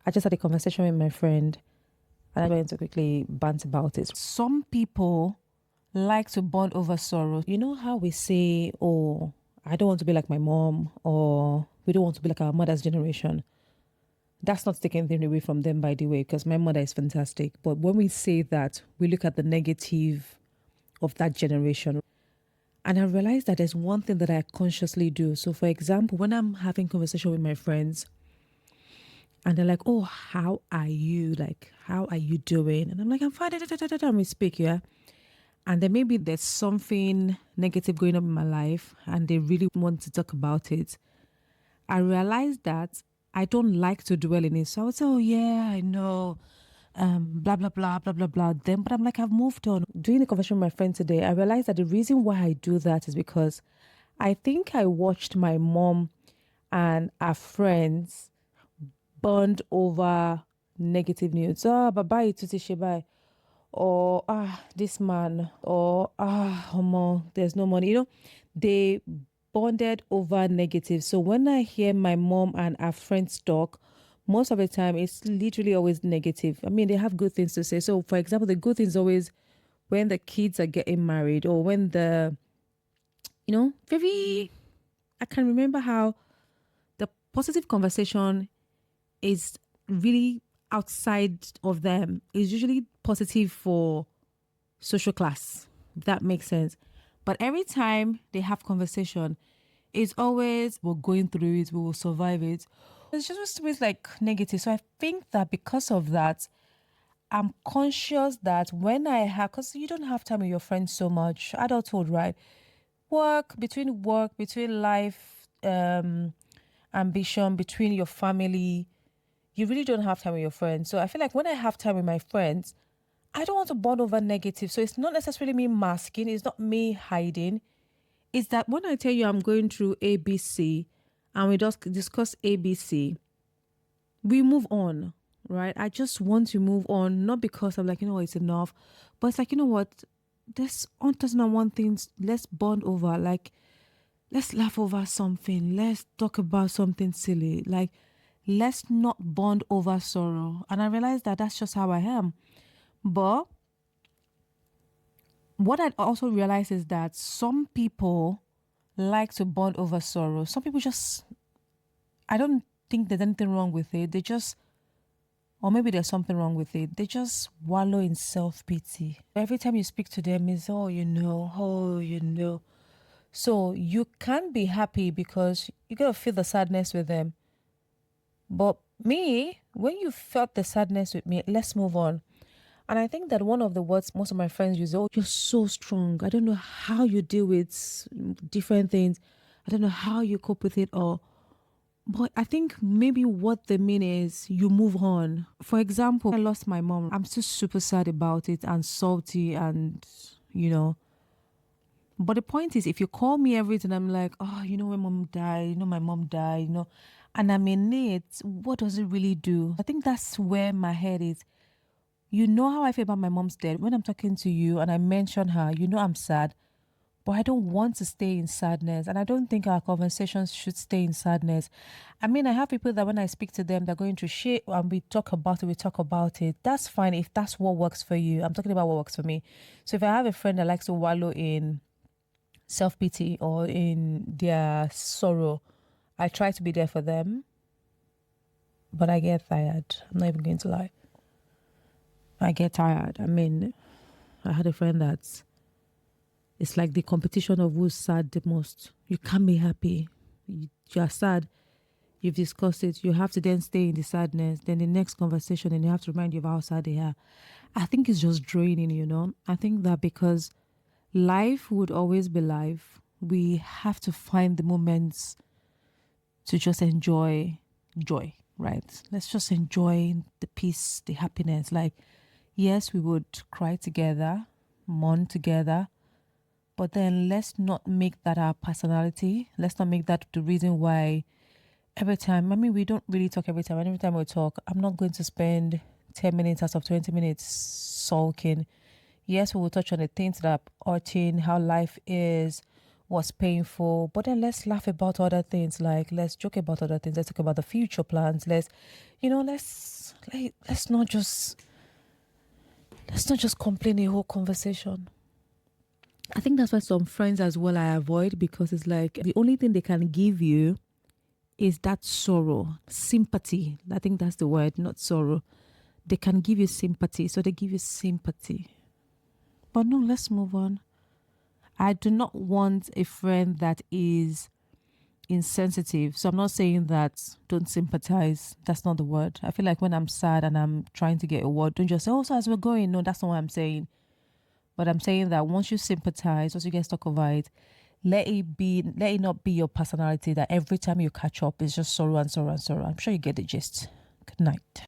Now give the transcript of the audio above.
I just had a conversation with my friend and I'm going to quickly bant about it. Some people like to bond over sorrow. You know how we say, oh, I don't want to be like my mom, or we don't want to be like our mother's generation. That's not taking anything away from them, by the way, because my mother is fantastic. But when we say that, we look at the negative of that generation. And I realized that there's one thing that I consciously do. So, for example, when I'm having conversation with my friends and they're like, oh, how are you? Like, how are you doing? And I'm like, I'm fine. And we speak, yeah. And then maybe there's something negative going on in my life and they really want to talk about it. I realized that I don't like to dwell in it. So I would say, oh, yeah, I know. Blah, blah, blah, blah, blah, blah. Then, but I'm like, I've moved on. Doing the conversation with my friend today, I realized that the reason why I do that is because I think I watched my mom and our friends bond over negative news. Oh, bye bye, tuti shebai. Or, this man. Or, homo, there's no money. They bonded over negative. So when I hear my mom and our friends talk, most of the time it's literally always negative. I mean, they have good things to say. So, for example, the good thing is always when the kids are getting married or when very, I can remember how the positive conversation is really outside of them. Is usually positive for social class, if that makes sense. But every time they have conversation, it's always we're going through it, we will survive it. It's just always like negative. So I think that because of that, I'm conscious that when I have, because you don't have time with your friends so much, adulthood, right? Work, between life, ambition, between your family, you really don't have time with your friends. So I feel like when I have time with my friends, I don't want to bond over negative. So it's not necessarily me masking, it's not me hiding. It's that when I tell you I'm going through ABC and we just discuss ABC, we move on, right? I just want to move on, not because I'm like, it's enough, but it's like, you know what? There's 1,001 things. Let's bond over. Like, let's laugh over something. Let's talk about something silly. Like, let's not bond over sorrow. And I realized that that's just how I am. But what I also realized is that some people like to bond over sorrow. Some people just, I don't think there's anything wrong with it. They just, or maybe there's something wrong with it. They just wallow in self-pity. Every time you speak to them, it's, oh. So you can be happy because you gotta feel the sadness with them. But me, when you felt the sadness with me, let's move on. And I think that one of the words most of my friends use, oh, you're so strong. I don't know how you deal with different things. I don't know how you cope with it all. But I think maybe what they mean is you move on. For example, I lost my mom. I'm still super sad about it and salty and. But the point is, if you call me everything, I'm like, oh, when mom died, my mom died, and I'm in it, what does it really do? I think that's where my head is. You know how I feel about my mom's death. When I'm talking to you and I mention her, I'm sad, but I don't want to stay in sadness. And I don't think our conversations should stay in sadness. I mean, I have people that when I speak to them, they're going through shit and we talk about it. That's fine if that's what works for you. I'm talking about what works for me. So if I have a friend that likes to wallow in self-pity or in their sorrow, I try to be there for them, but I get tired. I'm not even going to lie. I get tired. I mean, I had a friend it's like the competition of who's sad the most. You can't be happy. You're sad. You've discussed it. You have to then stay in the sadness. Then the next conversation, and you have to remind you of how sad they are. I think it's just draining. I think that because life would always be life, we have to find the moments to just enjoy joy, right? Let's just enjoy the peace, the happiness. Like, yes, we would cry together, mourn together, but then let's not make that our personality. Let's not make that the reason why every time, we don't really talk every time. And every time we talk, I'm not going to spend 10 minutes out of 20 minutes sulking. Yes, we will touch on the things that are hurting, how life is, what's painful, but then let's laugh about other things. Like, let's joke about other things. Let's talk about the future plans. Let's let's not just complain a whole conversation. I think that's why some friends as well I avoid, because it's like the only thing they can give you is that sorrow, sympathy. I think that's the word, not sorrow. They can give you sympathy, so they give you sympathy. But no, let's move on. I do not want a friend that is insensitive. So I'm not saying that don't sympathize. That's not the word. I feel like when I'm sad and I'm trying to get a word, don't just say, oh, so as we're going. No, that's not what I'm saying. But I'm saying that once you sympathize, once you get stuck over it, let it not be your personality that every time you catch up, it's just sorrow and sorrow and sorrow. I'm sure you get the gist. Good night.